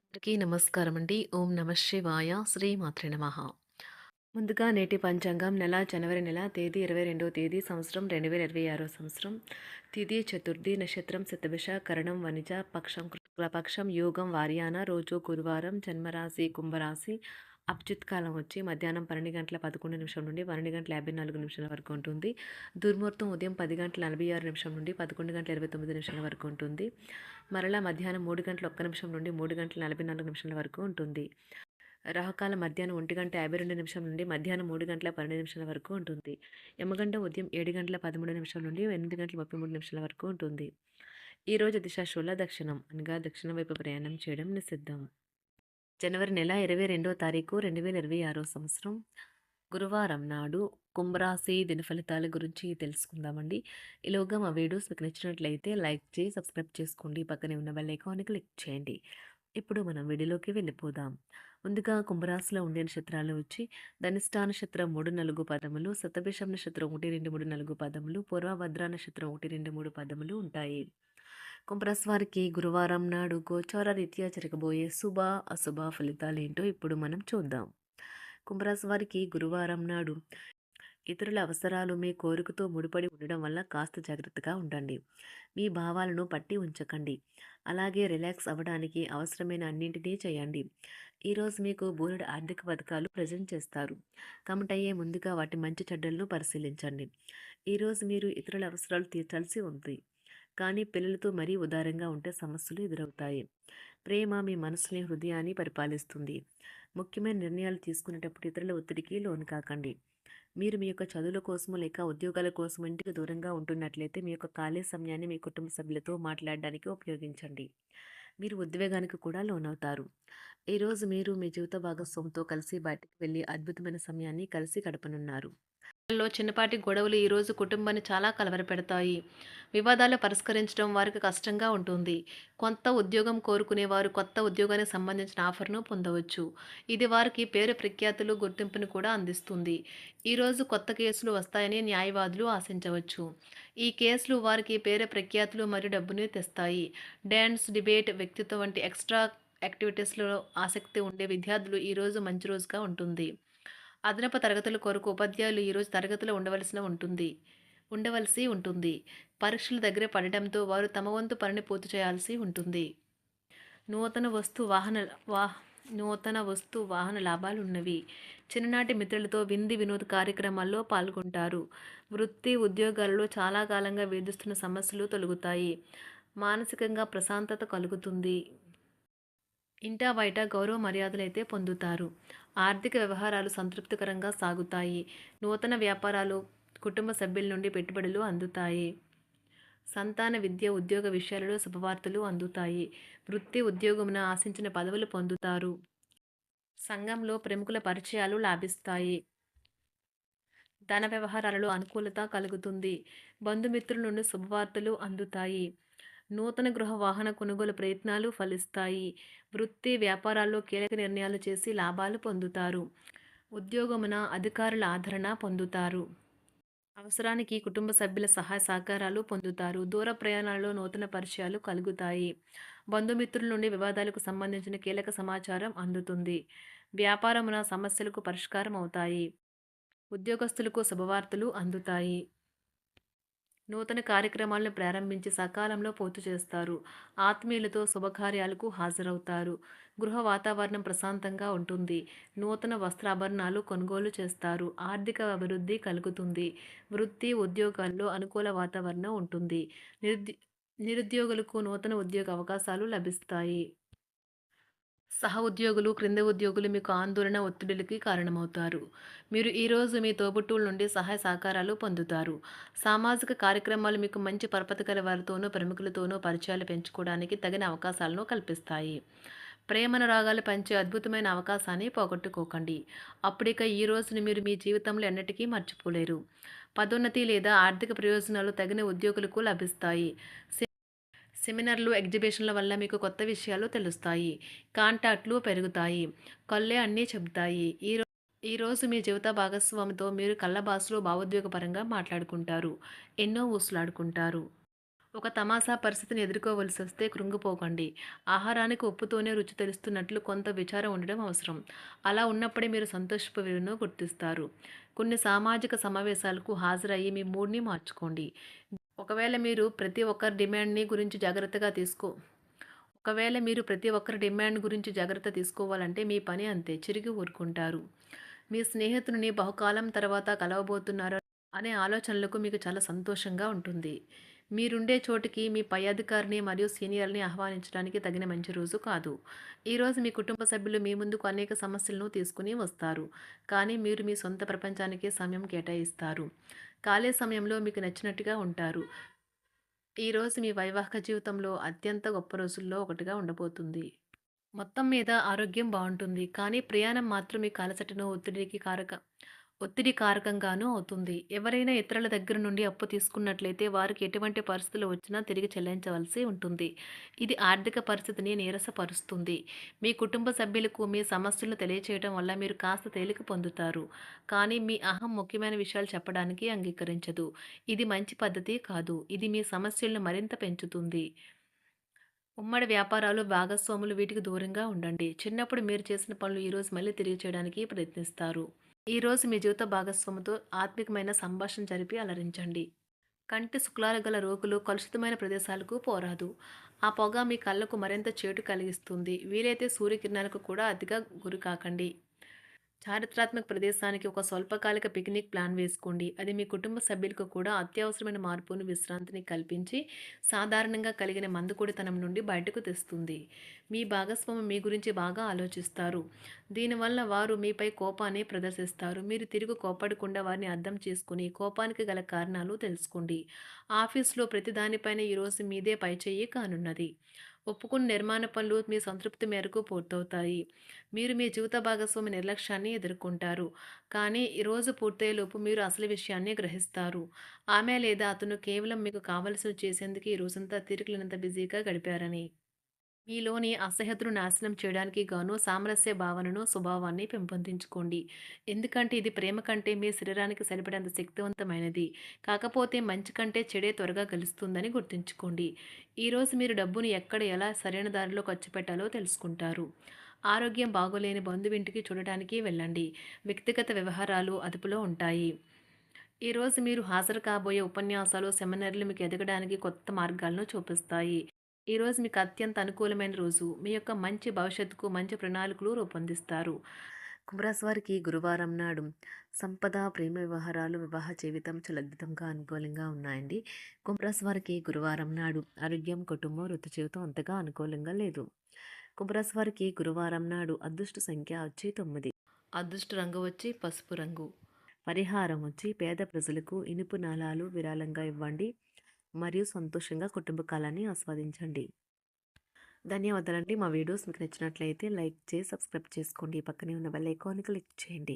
అందరికీ నమస్కారం అండి. ఓం నమ శివాయ. శ్రీమాత్రే నమః. ముందుగా నేటి పంచాంగం నెల జనవరి నెల తేదీ 22వ తేదీ సంవత్సరం 2026 సంవత్సరం. తిథి చతుర్థి, నక్షత్రం శతభిష, కరణం వనిజ, పక్షం కృష్ణపక్షం, యోగం వార్యాన, రోజు గురువారం, జన్మరాశి కుంభరాశి. అభిజిత్ కాలం వచ్చి మధ్యాహ్నం 12 గంటల 11 నిమిషం నుండి 12 గంటల 54 నిమిషాల వరకు ఉంటుంది. దుర్ముహూర్తం ఉదయం 10 గంటల 46 నిమిషం నుండి 11 గంటల 29 నిమిషాల వరకు ఉంటుంది. మరలా మధ్యాహ్నం 3 గంటల 1 నిమిషం నుండి 3 గంటల 44 నిమిషాల వరకు ఉంటుంది. రాహుకాలం మధ్యాహ్నం 1 గంట 52 నిమిషం నుండి మధ్యాహ్నం 3 గంటల 12 నిమిషాల వరకు ఉంటుంది. యమగంట ఉదయం 7 గంటల 13 నిమిషాల నుండి 8 గంటల 33 నిమిషాల వరకు ఉంటుంది. ఈరోజు దిశ శూల దక్షిణం అనగా దక్షిణం వైపు ప్రయాణం చేయడం నిషిద్ధం. జనవరి నెల 22వ తారీఖు 2026 సంవత్సరం గురువారం నాడు కుంభరాశి దిన ఫలితాల గురించి తెలుసుకుందామండి. ఈలోగా మా వీడియోస్ మీకు నచ్చినట్లయితే లైక్ చేసి సబ్స్క్రైబ్ చేసుకోండి. పక్కనే ఉన్న బెల్ ఐకాన్ని క్లిక్ చేయండి. ఇప్పుడు మనం వీడియోలోకి వెళ్ళిపోదాం. ముందుగా కుంభరాశిలో ఉండే నక్షత్రాలు వచ్చి ధనిష్ఠా నక్షత్రం 3, 4 పదములు, శతభిషం నక్షత్రం 1, 2, 3, 4 పదములు, పూర్వభద్ర నక్షత్రం 1, 2, 3 పదములు ఉంటాయి. కుంభరాశి వారికి గురువారం నాడు గోచార రీత్యా జరగబోయే శుభ అశుభ ఫలితాలు ఏంటో ఇప్పుడు మనం చూద్దాం. కుంభరాశి వారికి గురువారం నాడు ఇతరుల అవసరాలు మీ కోరికతో ముడిపడి ఉండడం వల్ల కాస్త జాగ్రత్తగా ఉండండి. మీ భావాలను పట్టి ఉంచకండి. అలాగే రిలాక్స్ అవ్వడానికి అవసరమైన అన్నింటినీ చేయండి. ఈరోజు మీకు బోలెడు ఆర్థిక పథకాలు ప్రజెంట్ చేస్తారు. కమిట్ అయ్యే ముందుగా వాటి మంచి చెడ్డలను పరిశీలించండి. ఈరోజు మీరు ఇతరుల అవసరాలు తీర్చాల్సి ఉంది. కానీ పిల్లలతో మరీ ఉదారంగా ఉంటే సమస్యలు ఎదురవుతాయి. ప్రేమ మీ మనసుని హృదయాన్ని పరిపాలిస్తుంది. ముఖ్యమైన నిర్ణయాలు తీసుకునేటప్పుడు ఇతరుల ఒత్తిడికి లోను కాకండి. మీరు మీ యొక్క చదువుల కోసమో లేక ఉద్యోగాల కోసం ఇంటికి దూరంగా ఉంటున్నట్లయితే మీ యొక్క ఖాళీ సమయాన్ని మీ కుటుంబ సభ్యులతో మాట్లాడడానికి ఉపయోగించండి. మీరు ఉద్వేగానికి కూడా లోనవుతారు. ఈరోజు మీరు మీ జీవిత భాగస్వామితో కలిసి బయటకు వెళ్ళి అద్భుతమైన సమయాన్ని కలిసి గడపనున్నారు. లో చిన్నపాటి గొడవలు ఈరోజు కుటుంబాన్ని చాలా కలవరపెడతాయి. వివాదాలు పరిష్కరించడం వారికి కష్టంగా ఉంటుంది. కొత్త ఉద్యోగం కోరుకునేవారు కొత్త ఉద్యోగానికి సంబంధించిన ఆఫర్ను పొందవచ్చు. ఇది వారికి పేరు ప్రఖ్యాతులు గుర్తింపును కూడా అందిస్తుంది. ఈరోజు కొత్త కేసులు వస్తాయని న్యాయవాదులు ఆశించవచ్చు. ఈ కేసులు వారికి పేరు ప్రఖ్యాతులు మరియు డబ్బుని తెస్తాయి. డ్యాన్స్, డిబేట్, వ్యక్తిత్వం వంటి ఎక్స్ట్రా యాక్టివిటీస్లో ఆసక్తి ఉండే విద్యార్థులు ఈరోజు మంచి రోజుగా ఉంటుంది. అదనపు తరగతుల కొరకు ఉపాధ్యాయులు ఈరోజు తరగతిలో ఉండవలసి ఉంటుంది. పరీక్షలు దగ్గర పడటంతో వారు తమ వంతు పనిని పూర్తి చేయాల్సి ఉంటుంది. నూతన వస్తు వాహన వా నూతన వస్తు వాహన లాభాలు ఉన్నవి. చిన్ననాటి మిత్రులతో వినోద కార్యక్రమాల్లో పాల్గొంటారు. వృత్తి ఉద్యోగాలలో చాలా కాలంగా వేధిస్తున్న సమస్యలు తొలగుతాయి. మానసికంగా ప్రశాంతత కలుగుతుంది. ఇంటా బయట గౌరవ మర్యాదలైతే పొందుతారు. ఆర్థిక వ్యవహారాలు సంతృప్తికరంగా సాగుతాయి. నూతన వ్యాపారాలు, కుటుంబ సభ్యుల నుండి పెట్టుబడులు అందుతాయి. సంతాన విద్య, ఉద్యోగ విషయాలలో శుభవార్తలు అందుతాయి. వృత్తి ఉద్యోగమున ఆశించిన పదవులు పొందుతారు. సంఘంలో ప్రముఖుల పరిచయాలు లాభిస్తాయి. ధన వ్యవహారాలలో అనుకూలత కలుగుతుంది. బంధుమిత్రుల నుండి శుభవార్తలు అందుతాయి. నూతన గృహ వాహన కొనుగోలు ప్రయత్నాలు ఫలిస్తాయి. వృత్తి వ్యాపారాల్లో కీలక నిర్ణయాలు చేసి లాభాలు పొందుతారు. ఉద్యోగమున అధికారుల ఆదరణ పొందుతారు. అవసరానికి కుటుంబ సభ్యుల సహాయ సహకారాలు పొందుతారు. దూర ప్రయాణాల్లో నూతన పరిచయాలు కలుగుతాయి. బంధుమిత్రుల నుండి వివాదాలకు సంబంధించిన కీలక సమాచారం అందుతుంది. వ్యాపారమున సమస్యలకు పరిష్కారం అవుతాయి. ఉద్యోగస్తులకు శుభవార్తలు అందుతాయి. నూతన కార్యక్రమాలను ప్రారంభించి సకాలంలో పూర్తి చేస్తారు. ఆత్మీయులతో శుభకార్యాలకు హాజరవుతారు. గృహ వాతావరణం ప్రశాంతంగా ఉంటుంది. నూతన వస్త్రాభరణాలు కొనుగోలు చేస్తారు. ఆర్థిక అభివృద్ధి కలుగుతుంది. వృత్తి ఉద్యోగాల్లో అనుకూల వాతావరణం ఉంటుంది. నిరుద్యోగులకు నూతన ఉద్యోగ అవకాశాలు లభిస్తాయి. సహ ఉద్యోగులు, క్రింద ఉద్యోగులు మీకు ఆందోళన, ఒత్తిడిలకి కారణమవుతారు. మీరు ఈరోజు మీ తోబుట్టువుల నుండి సహాయ సహకారాలు పొందుతారు. సామాజిక కార్యక్రమాలు మీకు మంచి పరపతి గల వారితోనూ, ప్రముఖులతోనూ పరిచయాలు పెంచుకోవడానికి తగిన అవకాశాలను కల్పిస్తాయి. ప్రేమనురాగాలు పంచే అద్భుతమైన అవకాశాన్ని పోగొట్టుకోకండి. అప్పుడిక ఈ రోజుని మీరు మీ జీవితంలో ఎన్నటికీ మర్చిపోలేరు. పదోన్నతి లేదా ఆర్థిక ప్రయోజనాలు తగిన ఉద్యోగులకు లభిస్తాయి. సెమినార్లు, ఎగ్జిబిషన్ల వల్ల మీకు కొత్త విషయాలు తెలుస్తాయి. కాంటాక్ట్లు పెరుగుతాయి. కళ్ళే అన్నీ చెబుతాయి. ఈరోజు మీ జీవిత భాగస్వామితో మీరు కళ్ళ భాషలో భావోద్వేగపరంగా మాట్లాడుకుంటారు. ఎన్నో ఊసులాడుకుంటారు. ఒక తమాషా పరిస్థితిని ఎదుర్కోవలసొస్తే కృంగిపోకండి. ఆహారానికి ఉప్పుతోనే రుచి తెలుస్తున్నట్లు కొంత విచారం ఉండడం అవసరం. అలా ఉన్నప్పుడే మీరు సంతోషపు విలువను గుర్తిస్తారు. కొన్ని సామాజిక సమావేశాలకు హాజరయ్యి మీ మూడ్‌ని మార్చుకోండి. ఒకవేళ మీరు ప్రతి ఒక్కరి డిమాండ్‌ని గురించి జాగ్రత్తగా తీసుకో ఒకవేళ మీరు ప్రతి ఒక్కరి డిమాండ్ గురించి జాగ్రత్త తీసుకోవాలంటే మీ పని అంతే. చిరిగి ఊరుకుంటారు. మీ స్నేహితుడిని బహుకాలం తర్వాత కలవబోతున్నారు అనే ఆలోచనలకు మీకు చాలా సంతోషంగా ఉంటుంది. మీరుండే చోటికి మీ పై అధికారిని మరియు సీనియర్‌ని ఆహ్వానించడానికి తగిన మంచి రోజు కాదు. ఈరోజు మీ కుటుంబ సభ్యులు మీ ముందుకు అనేక సమస్యలను తీసుకుని వస్తారు. కానీ మీరు మీ సొంత ప్రపంచానికే సమయం కేటాయిస్తారు. ఖాళీ సమయంలో మీకు నచ్చినట్టుగా ఉంటారు. ఈరోజు మీ వైవాహిక జీవితంలో అత్యంత గొప్ప రోజుల్లో ఒకటిగా ఉండబోతుంది. మొత్తం మీద ఆరోగ్యం బావుంటుంది. కానీ ప్రయాణం మాత్రం మీకు అలసటను, ఒత్తిడి కారకంగానూ అవుతుంది. ఎవరైనా ఇతరుల దగ్గర నుండి అప్పు తీసుకున్నట్లయితే వారికి ఎటువంటి పరిస్థితులు వచ్చినా తిరిగి చెల్లించవలసి ఉంటుంది. ఇది ఆర్థిక పరిస్థితిని నీరసపరుస్తుంది. మీ కుటుంబ సభ్యులకు మీ సమస్యలను తెలియచేయడం వల్ల మీరు కాస్త తేలిక పొందుతారు. కానీ మీ అహం ముఖ్యమైన విషయాలు చెప్పడానికి అంగీకరించదు. ఇది మంచి పద్ధతి కాదు. ఇది మీ సమస్యలను మరింత పెంచుతుంది. ఉమ్మడి వ్యాపారాలు, భాగస్వాములు వీటికి దూరంగా ఉండండి. చిన్నప్పుడు మీరు చేసిన పనులు ఈరోజు మళ్ళీ తిరిగి చేయడానికి ప్రయత్నిస్తారు. ఈరోజు మీ జీవిత భాగస్వామితో ఆత్మికమైన సంభాషణ జరిపి అలరించండి. కంటి శుక్లాలు గల రోగులు కలుషితమైన ప్రదేశాలకు పోరాదు. ఆ పొగ మీ కళ్ళకు మరింత చేటు కలిగిస్తుంది. వీలైతే సూర్యకిరణాలకు కూడా అతిగా గురికాకండి. చారిత్రాత్మక ప్రదేశానికి ఒక స్వల్పకాలిక పిక్నిక్ ప్లాన్ వేసుకోండి. అది మీ కుటుంబ సభ్యులకు కూడా అత్యవసరమైన మార్పును, విశ్రాంతిని కల్పించి సాధారణంగా కలిగిన మందుకొడితనం నుండి బయటకు తెస్తుంది. మీ భాగస్వామి మీ గురించి బాగా ఆలోచిస్తారు. దీనివల్ల వారు మీపై కోపాన్ని ప్రదర్శిస్తారు. మీరు తిరిగి కోప్పడకుండా వారిని అర్థం చేసుకుని కోపానికి గల కారణాలు తెలుసుకోండి. ఆఫీస్లో ప్రతి దానిపైన ఈరోజు మీదే పైచేయి కానున్నది. ఒప్పుకున్న నిర్మాణ పనులు మీ సంతృప్తి మేరకు పూర్తవుతాయి. మీరు మీ జీవిత భాగస్వామి నిర్లక్ష్యాన్ని ఎదుర్కొంటారు. కానీ ఈ రోజు పూర్తయ్యేలోపు మీరు అసలు విషయాన్ని గ్రహిస్తారు. ఆమె లేదా అతను కేవలం మీకు కావలసినవి చేసేందుకు ఈ రోజంతా తీరికలేనంత బిజీగా గడిపారని. మీలోని అసహ్యతను నాశనం చేయడానికి గాను సామరస్య భావనను, స్వభావాన్ని పెంపొందించుకోండి. ఎందుకంటే ఇది ప్రేమ కంటే మీ శరీరానికి సరిపడేంత శక్తివంతమైనది. కాకపోతే మంచి కంటే చెడే త్వరగా గెలుస్తుందని గుర్తుంచుకోండి. ఈరోజు మీరు డబ్బును ఎక్కడ, ఎలా సరైన దారిలో ఖర్చు పెట్టాలో తెలుసుకుంటారు. ఆరోగ్యం బాగోలేని బంధువింటికి చూడటానికి వెళ్ళండి. వ్యక్తిగత వ్యవహారాలు అదుపులో ఉంటాయి. ఈరోజు మీరు హాజరు కాబోయే ఉపన్యాసాలు, సెమినార్లు మీకు ఎదగడానికి కొత్త మార్గాలను చూపిస్తాయి. ఈరోజు మీకు అత్యంత అనుకూలమైన రోజు. మీ యొక్క మంచి భవిష్యత్తుకు మంచి ప్రణాళికలు రూపొందిస్తారు. కుంభరాశి వారికి గురువారం నాడు సంపద, ప్రేమ వ్యవహారాలు, వివాహ జీవితం చాలా అద్భుతంగా అనుకూలంగా ఉన్నాయండి. కుంభరాశి వారికి గురువారం నాడు ఆరోగ్యం, కుటుంబం, వృత్తి జీవితం అంతగా అనుకూలంగా లేదు. కుంభరాశి వారికి గురువారం నాడు అదృష్ట సంఖ్య వచ్చి 9. అదృష్ట రంగు వచ్చి పసుపు రంగు. పరిహారం వచ్చి పేద ప్రజలకు ఇనుపు నాళాలు విరాళంగా ఇవ్వండి మరియు సంతోషంగా కుటుంబ కాలాన్ని ఆస్వాదించండి. ధన్యవాదాలండి. మా వీడియోస్ మీకు నచ్చినట్లయితే లైక్ చేసి సబ్స్క్రైబ్ చేసుకోండి. పక్కనే ఉన్న బెల్ ఐకాన్ని క్లిక్ చేయండి.